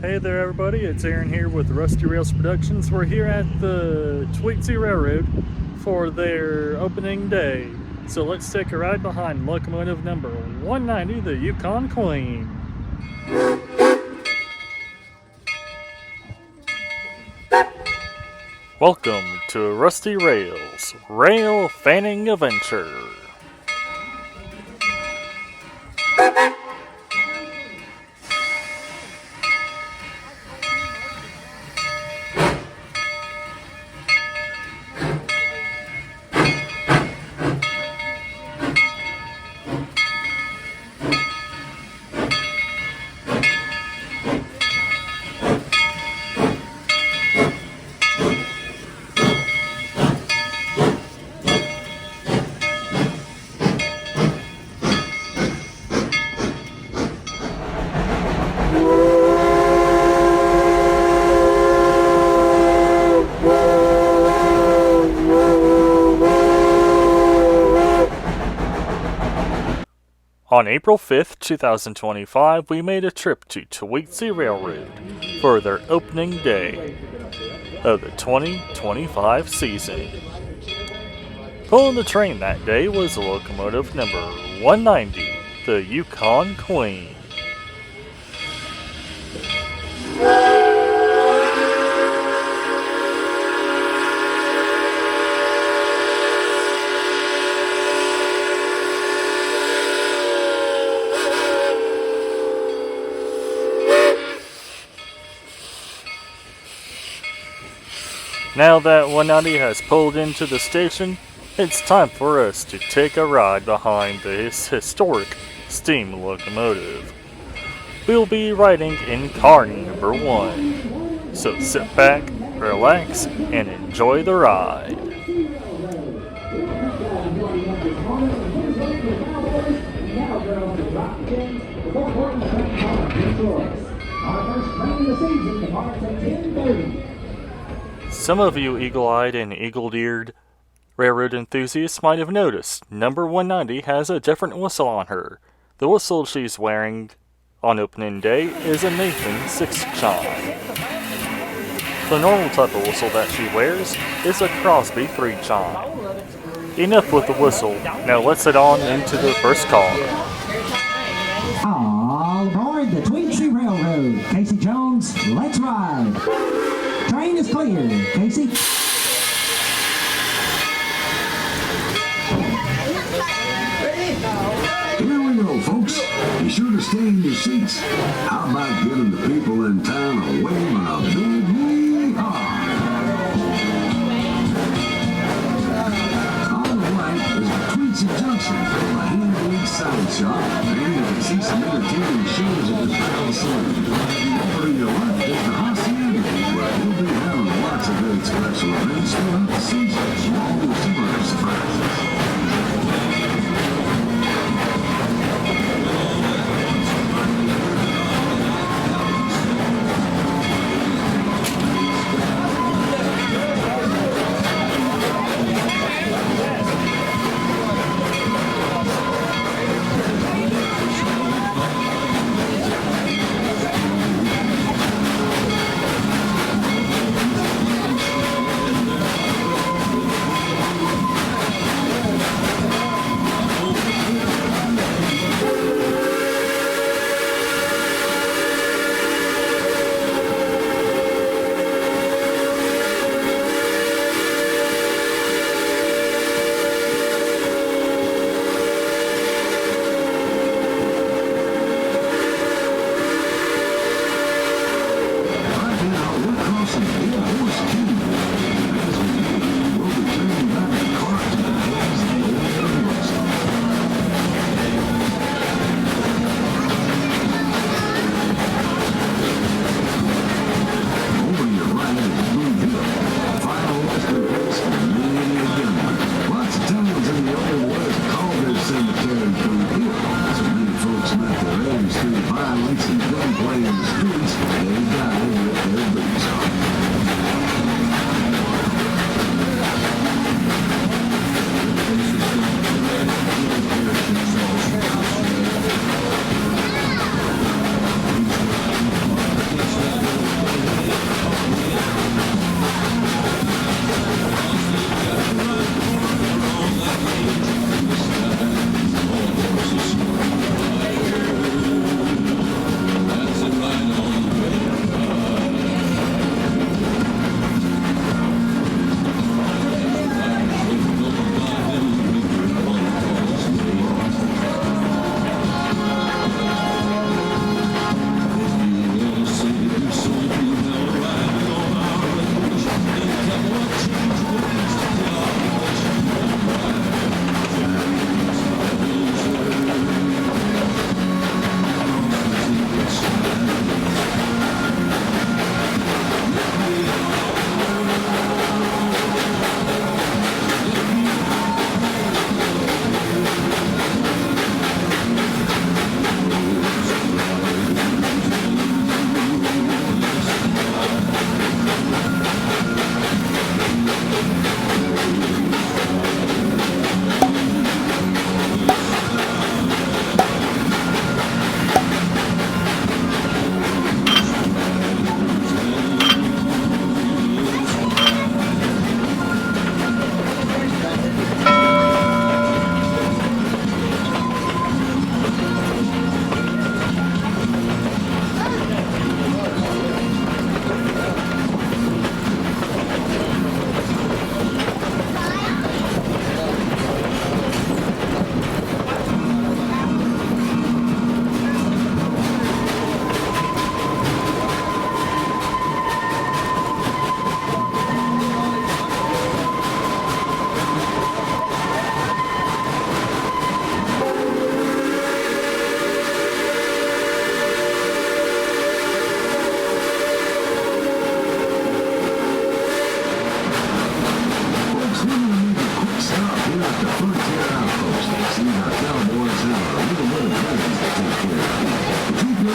Hey there everybody, it's Aaron here with Rusty Rails Productions. We're here at the Tweetsie Railroad for their opening day. So let's take a ride behind locomotive number 190, the Yukon Queen. Welcome to Rusty Rails Rail Fanning Adventure. On April 5th, 2025, we made a trip to Tweetsie Railroad for their opening day of the 2025 season. Pulling the train that day was locomotive number 190, the Yukon Queen. Now that 190 has pulled into the station, it's time for us to take a ride behind this historic steam locomotive. We'll be riding in car number 1, so sit back, relax, and enjoy the ride. Some of you eagle-eyed and eagle-eared railroad enthusiasts might have noticed number 190 has a different whistle on her. The whistle she's wearing on opening day is a Nathan 6 chime. The normal type of whistle that she wears is a Crosby 3 chime. Enough with the whistle, now let's head on into the first car. All aboard the Tweetsie Railroad. Casey Jones, let's ride. Train is clear, Casey. Here we go, folks. Be sure to stay in your seats. How about giving the people in town a wave and a big yee-haw? On the right is the Tweetsie Junction, a hand-made side shop, and you can see some entertaining shows at the Battle Saloon. Over to your left is the Hacienda, where we'll be having lots of great special events throughout the season, along with some other surprises.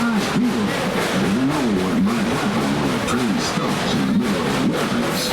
nice people, but you know what might happen when a train stops in the middle of the rapids.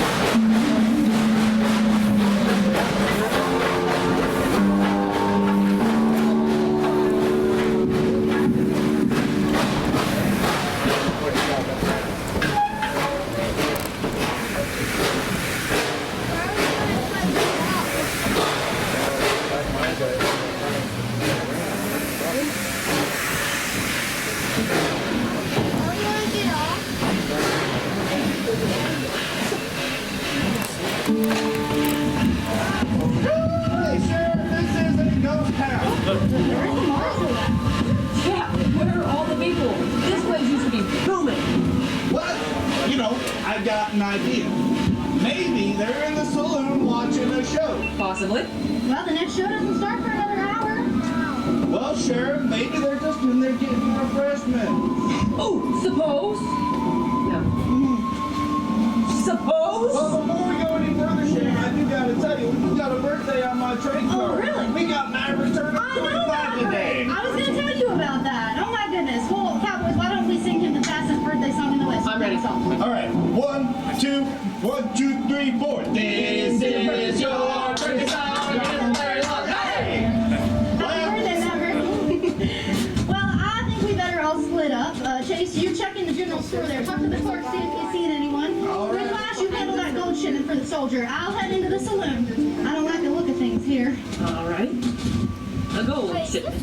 Yeah, where are all the people? This place used to be booming. Well, you know, I got an idea. Maybe they're in the saloon watching a show. Possibly. Well, the next show doesn't start for another hour. Well, Sheriff, maybe they're just in there getting refreshment. Oh, suppose? No. Suppose? Well, before we go any further, Sheriff, I do gotta tell you, we got a birthday on my train car. Oh, really? We got Maverick turning I know 25 about today. I was going to tell you about that. Oh, my goodness. Well, Cowboys, why don't we sing him the fastest birthday song in the West? I'm ready. Song. All right, 1, 2, 1, 2, 3, 4. This is your birthday song. Hey! Happy birthday, Maverick. Well, I think we better all split up. Chase, you check in the general store there. Talk to the clerk, see if you see anyone. Red Flash, you handle that gold shipment for the soldier. I'll head into the saloon. I don't like the look of things here. All right. A gold shipment.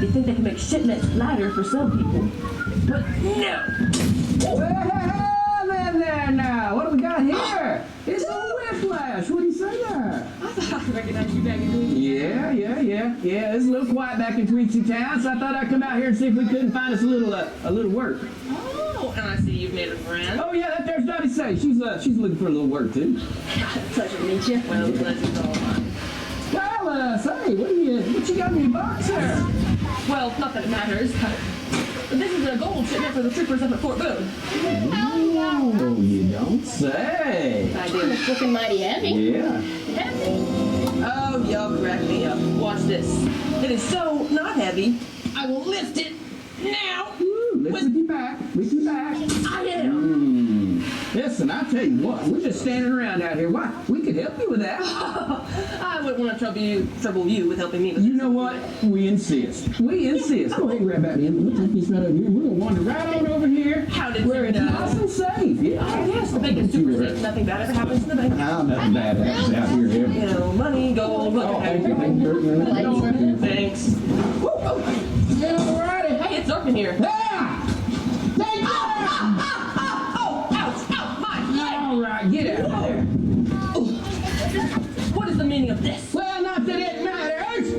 You think they can make shipments lighter for some people, but no. Well, there now. What do we got here? It's a whiplash. What do you say there? I thought I recognized you back in Tweetsie. Yeah. It's a little quiet back in Tweetsie Town, so I thought I'd come out here and see if we couldn't find us a little work. Oh, and I see you've made a friend. Oh yeah, that there's Dottie Say. She's looking for a little work too. Pleasure to meet you. Well, pleasure's all mine. Well, say, what you got in your box there? Well, not that it matters, but this is a gold shipment for the troopers up at Fort Boon. Oh, you don't say. I do. It's looking mighty heavy. Yeah. Oh, y'all crack me up. Watch this. It is so not heavy. I will lift it now. Lift your back. I am. Listen, I tell you what, we're just standing around out here. Why? We could help you with that. I wouldn't want to trouble you with helping me with You know what? We insist. Go ahead and grab that in. We'll take this right over here. We're going to wander right on over here. How did where you it's know? nice and safe. Yeah. Oh, yes, the bank is super safe. Nothing bad ever happens to the bank. Nothing bad happens out here ever. You know, money, gold, what Thank you. Thanks. Woo, oh. Yeah, all righty. Hey, it's dark in here. Yeah! Take care! All right, get out of there. What is the meaning of this? Well, not that it matters,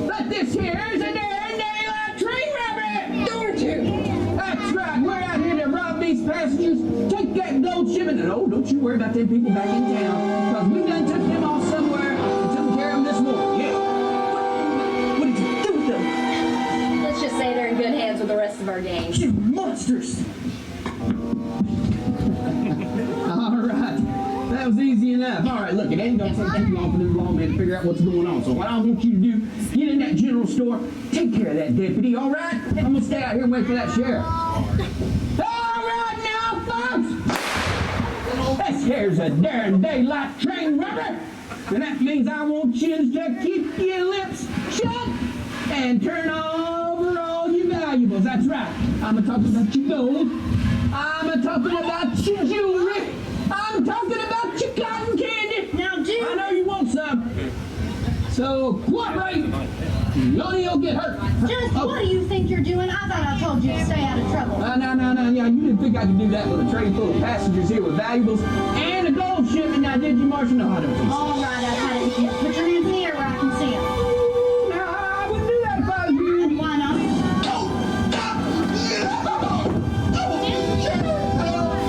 but this here is a darn daylight train robbery, don't you? That's right, we're out here to rob these passengers, take that gold shipment, and oh, don't you worry about them people back in town, because we done took them off somewhere and took care of them this morning, yeah. What did you do with them? Let's just say they're in good hands with the rest of our gang. You monsters! All right, that was easy enough. All right, look, it ain't gonna take too long for this lawman to figure out what's going on. So what I want you to do, get in that general store, take care of that deputy, all right? I'm gonna stay out here and wait for that sheriff. All right now, folks, this here's a darn daylight train robbery, and that means I want you to keep your lips shut and turn over all your valuables. That's right. I'm talking about your gold. I'm talking about your jewelry. I'm talking about your cotton candy. Now, dude. I know you want some. So, cooperate. None of you'll get hurt. Just what do you think you're doing? I thought I told you to stay out of trouble. No. Yeah, you didn't think I could do that with a train full of passengers here with valuables and a gold shipment. Now, did you, Marshall? No, I don't think so. All right, I've had it. Put your hands in the air where I can see them. No, I wouldn't do that if I was you. And why not?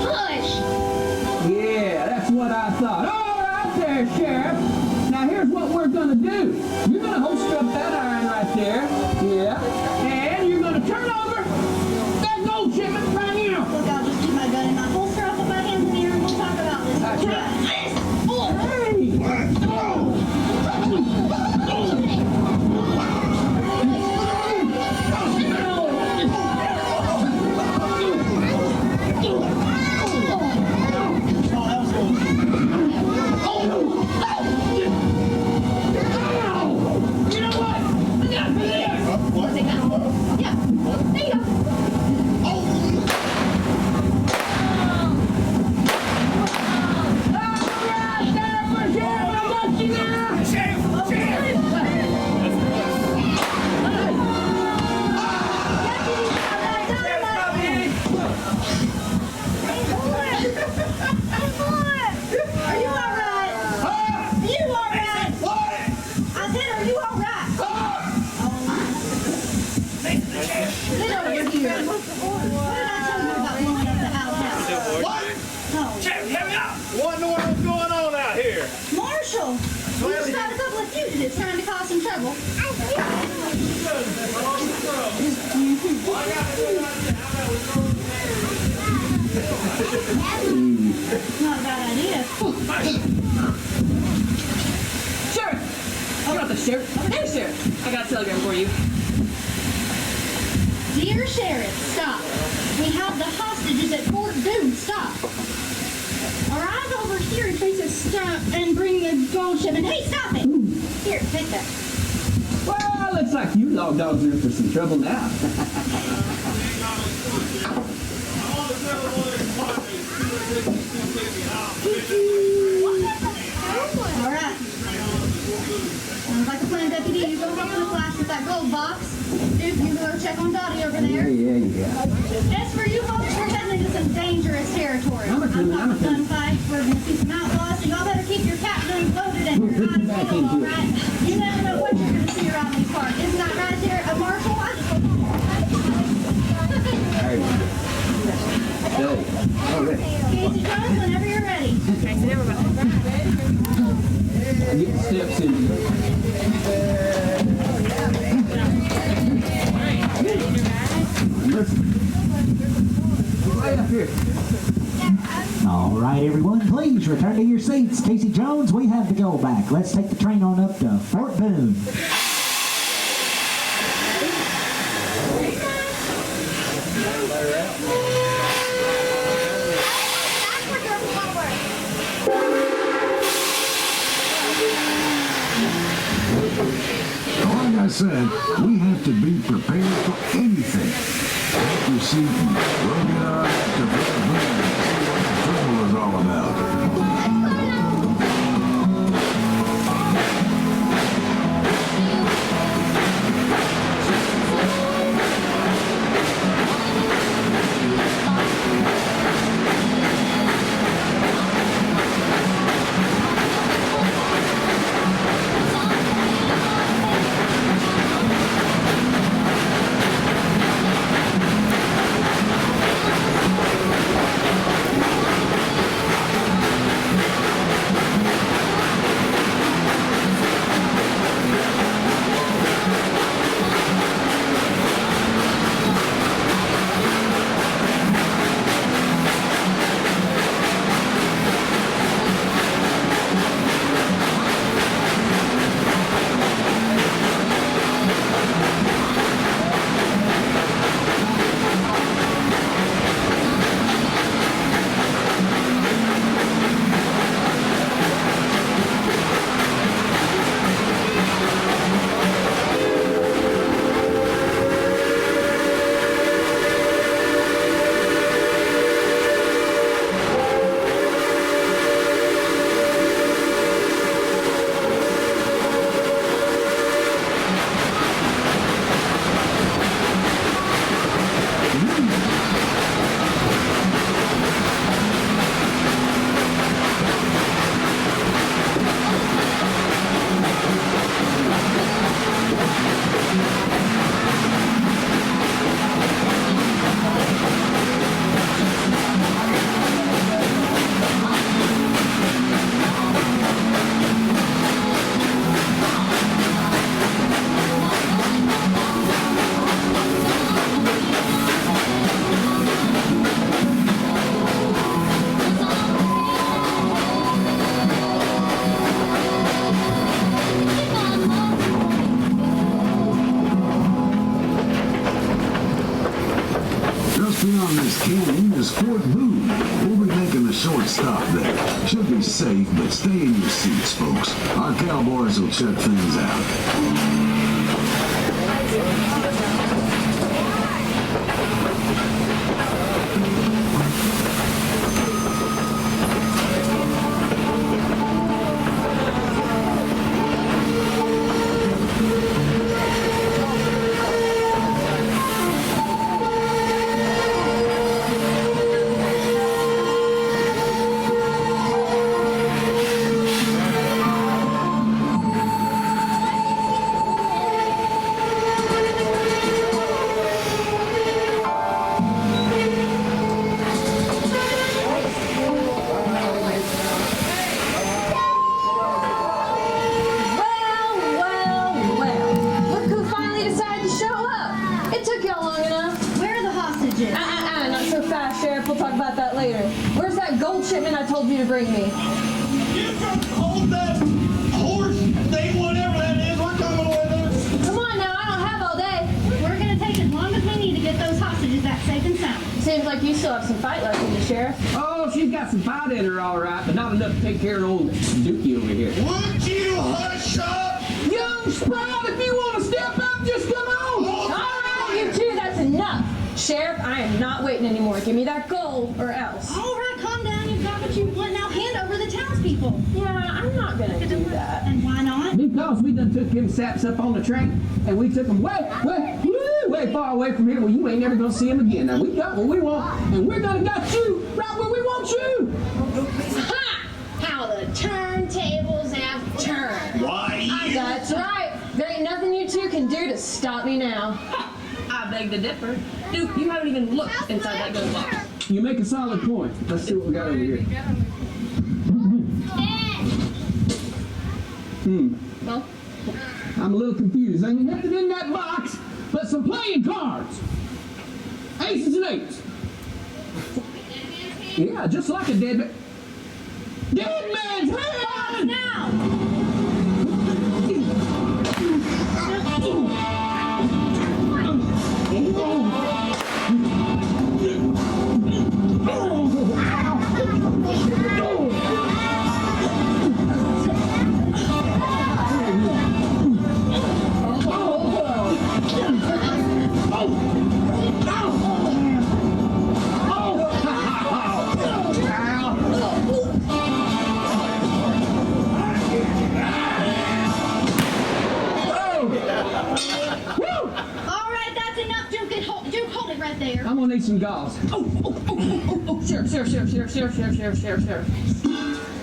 Hush! Yeah, that's what I thought. All right there, Sheriff. Now here's what we're gonna do. You're gonna holster up that iron right there. Yeah. And you're gonna turn over that gold shipment right here. Look, I'll just keep my gun in my holster. I'll put my hands in the air and we'll talk about this. That's right. This bull. Hey! want to take that? Yeah. There you go. Want to know what's going on out here? Marshall, we just got a couple of fugitives trying to cause some trouble. Not a bad idea. Sheriff! I got the sheriff. Hey, Sheriff! I got a telegram for you. Dear Sheriff, stop. We have the hostages at Fort Boon. Stop. Arrive over here and face a stop and bring the gold shipment. Hey, stop it! Here, take that. Well, looks like you log dogs are in for some trouble now. All right. Sounds like a plan, Deputy. You go up to the flash with that gold box. Duke, you go check on Dottie over there. Yeah. As for you folks, we're heading into some dangerous territory. I'm a coming. Gunfight. We're going to see some outlaws, so y'all better keep your cap guns loaded and your Put eyes you back peeled, into all it. right? You never know what you're going to see around these parts. Isn't that right there, Marshall? All right. Casey Jones, whenever you're ready. Get the steps in. Listen. Right up here. All right, everyone, please return to your seats. Casey Jones, we have to go back. Let's take the train on up to Fort Boon. Like I said, we have to be prepared for anything. Take your seat and we'll get our act to Fort Boon and see what the trouble is all about. Beyond this canyon is Fort Boon. We'll be making a short stop there. Should be safe, but stay in your seats, folks. Our cowboys will check things out. hostages. Not so fast, Sheriff. We'll talk about that later. Where's that gold shipment I told you to bring me? You can hold that horse thing, whatever that is. We're coming with us. Come on now, I don't have all day. We're gonna take as long as we need to get those hostages back safe and sound. Seems like you still have some fight left in you, Sheriff. Oh, she's got some fight in her, all right, but not enough to take care of old Dookie over here. Would you hush up? Young Sprout, if you want to step up, just come on. All right, you two, that's enough. Sheriff, I am not waiting anymore. Give me that gold or else. All right, calm down. You've got what you want. Now hand over the townspeople. Yeah, I'm not gonna do that. And why not? Because we done took them saps up on the train, and we took them way far away from here where you ain't never gonna see them again. Now, we got what we want, and we're gonna got you right where we want you. Ha! How the turntables have turned. Why you? That's right. There ain't nothing you two can do to stop me now. I beg to differ. Duke, you haven't even looked inside that gold box. You make a solid point. Let's see what we got over here. Well, I'm a little confused. Ain't nothing in that box but some playing cards. Aces and eights. Yeah, just like a dead man's hand! Now! There. I'm gonna need some gauze. Sheriff.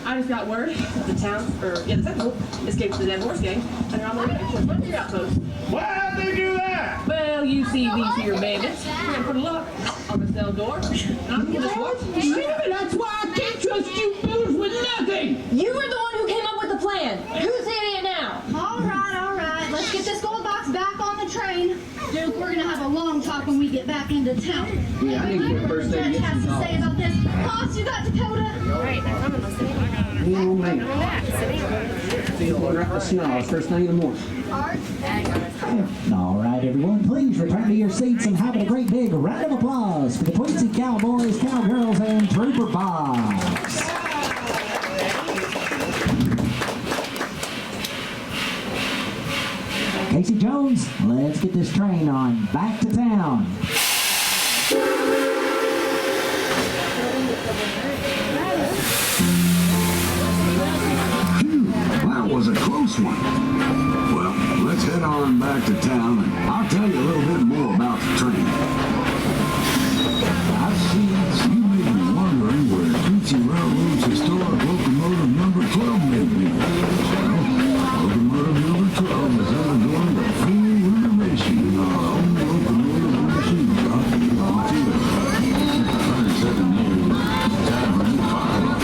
I just got word that the town, the theatrical, escaped the dead horse gang, and they're on their way to your outpost. Why'd they do that? Well, you see these here bandits. We're gonna put a lock on the cell door, and I'm gonna watch. That's why I can't trust you fools with nothing! you were the one who came up with the plan. Who's the idiot now? All right. Let's get this gold box back on the train. Duke, we're gonna have a long talk when we get back into town. Yeah, I need to get first What aid. the judge has to say about this. Boss, you got Dakota? Oh, man. Feeling right the snow. First thing in the morning. All right, everyone, please return to your seats and have a great big round of applause for the Tweetsie Cowboys, Cowgirls, and Trooper Box. Casey Jones, let's get this train on back to town. That was a close one. Well, let's head on back to town and I'll tell you a little bit more about the train. I see you may be wondering where Tweetsie Railroad's historic locomotive number 12 may be. Well, locomotive number 12 is undergoing a full renovation in our own locomotive machine shop in Montana. 107 years, time for new fire.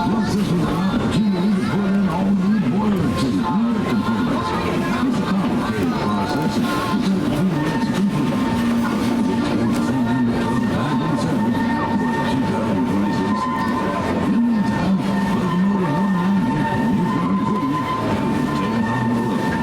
Plus, this was an opportunity to put in all new boiler tank and components. It's a complicated process. It takes a few minutes to complete. Expect to see you back in 7, but 2026. In the meantime, locomotive 190, you've done pretty. Take it on the road.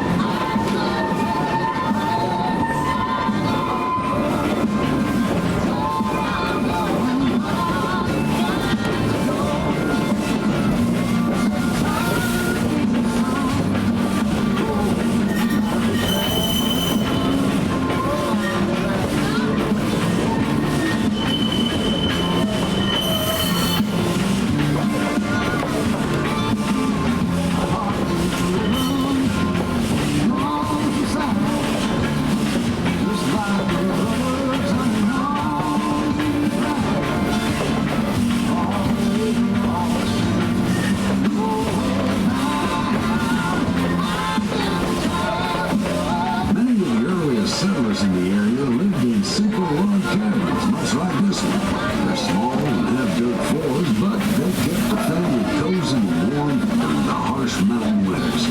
Many of the earliest settlers in the area lived in simple log cabins, much like this one. They're small and have dirt floors, but they kept the family cozy and warm during the harsh mountain winters.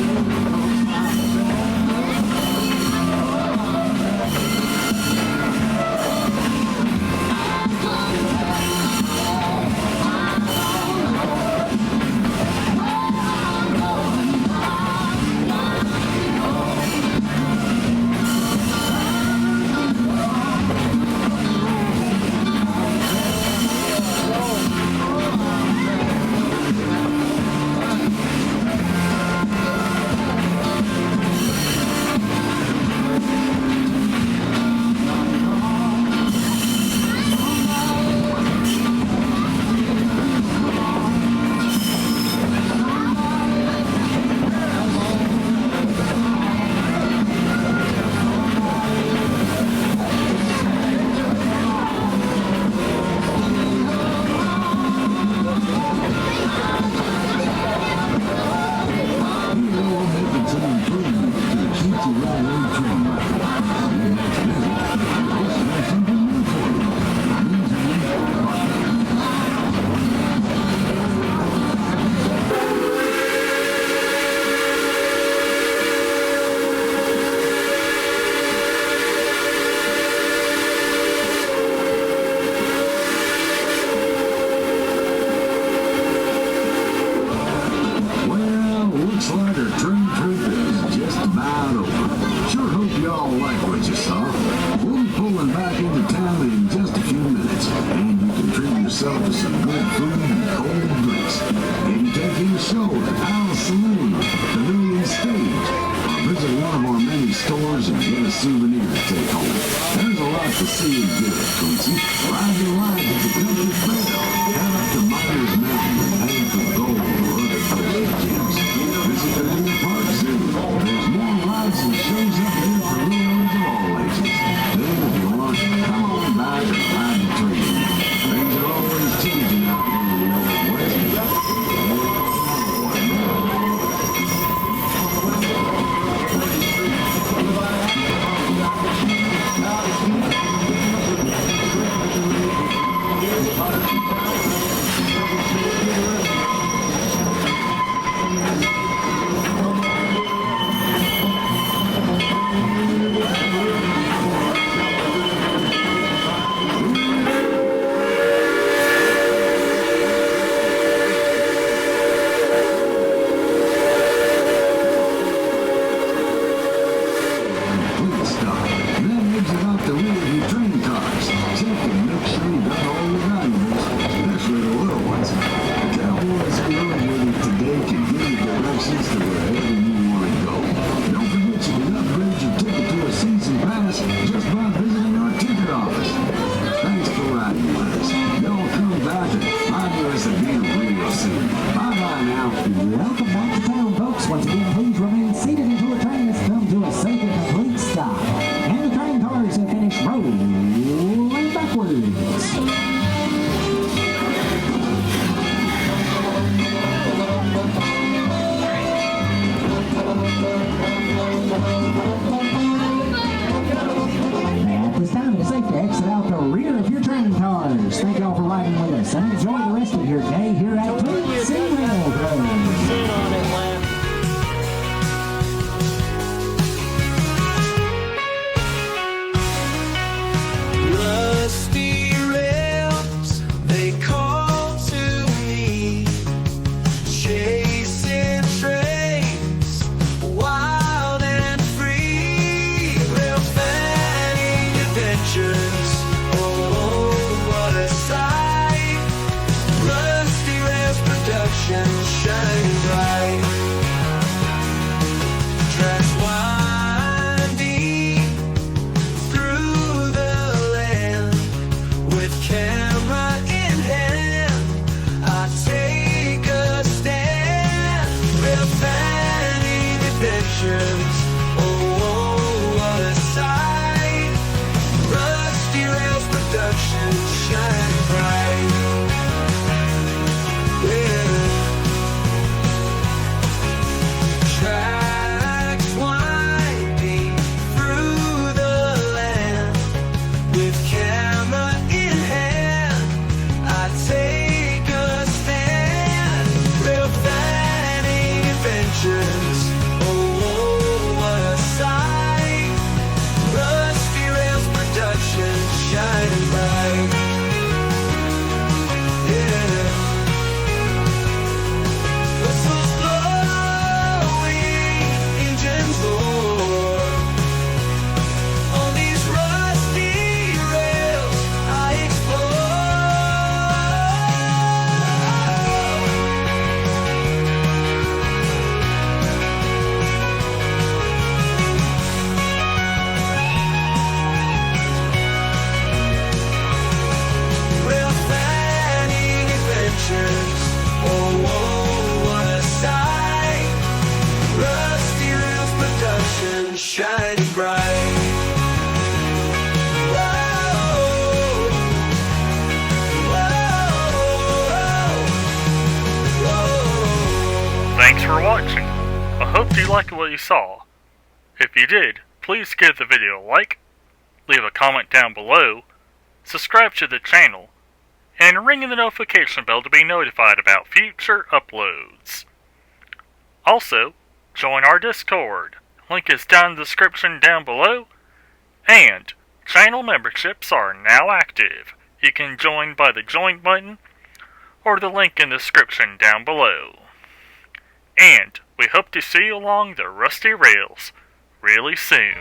railroad train ride. See you next visit. I hope to have something new for you. Well, looks like our train trip is just about over. Sure hope y'all like what you saw. We'll be pulling back into town in just a few minutes, and you can treat yourself to some good food and cold drinks. Maybe take in a show at the Palace Saloon, Pavilion Stage, or visit one of our many stores and get a souvenir to take home. There's a lot to see and do at Tweetsie. Ride your rides at the Country Fair, head up to Myers Mountain and hang for gold or other precious gems. Visit the new park zoo. There's more rides and shows up here for little ones of all ages. Then if you want, come on back and ride the train. Things are always changing out here in the Old West. Please stop. Then exit out the rear of your train cars. Check and make sure you got all your valuables, especially the little ones. The cowboys who rode with you today can give you directions to wherever you want to go. Don't forget you can upgrade your ticket to a season pass just by visiting our ticket office. Thanks for riding with us. Y'all come back and ride with us again real soon. Bye-bye now. Welcome back to town, folks. Once again, please remain seated until the train has come to a safe and complete stop. And the train cars have finished rolling backwards. At this time, it is safe to exit out the rear of your train cars. Thank y'all for riding with us and enjoy the rest of your day here at Tweetsie Railroad. Rusty rails, they call to me, chasing trains, wild and free, rail fanning adventures, oh, what a sight, Rusty Rails Productions shine bright, tracks winding through the land with camera in hand. I take a stand. Rail fanning adventures. Oh, what a sight! Rusty Rails Productions shine bright. Yeah. Tracks winding through the land with camera in hand. I take a stand. Rail fanning adventures. Oh, what a sight! Rusty Rails Productions shining bright. Yeah. Whistles blowing, engines roar. On these rusty rails, I explore. Rail fanning adventures. Oh, what a sight! Rusty Rails Productions shining bright. Whoa, whoa, whoa. Thanks for watching. I hope you liked what you saw. If you did, please give the video a like, leave a comment down below, subscribe to the channel, and ring the notification bell to be notified about future uploads. Also, join our Discord. Link is down in the description down below, and channel memberships are now active. You can join by the join button or the link in the description down below. And we hope to see you along the rusty rails really soon.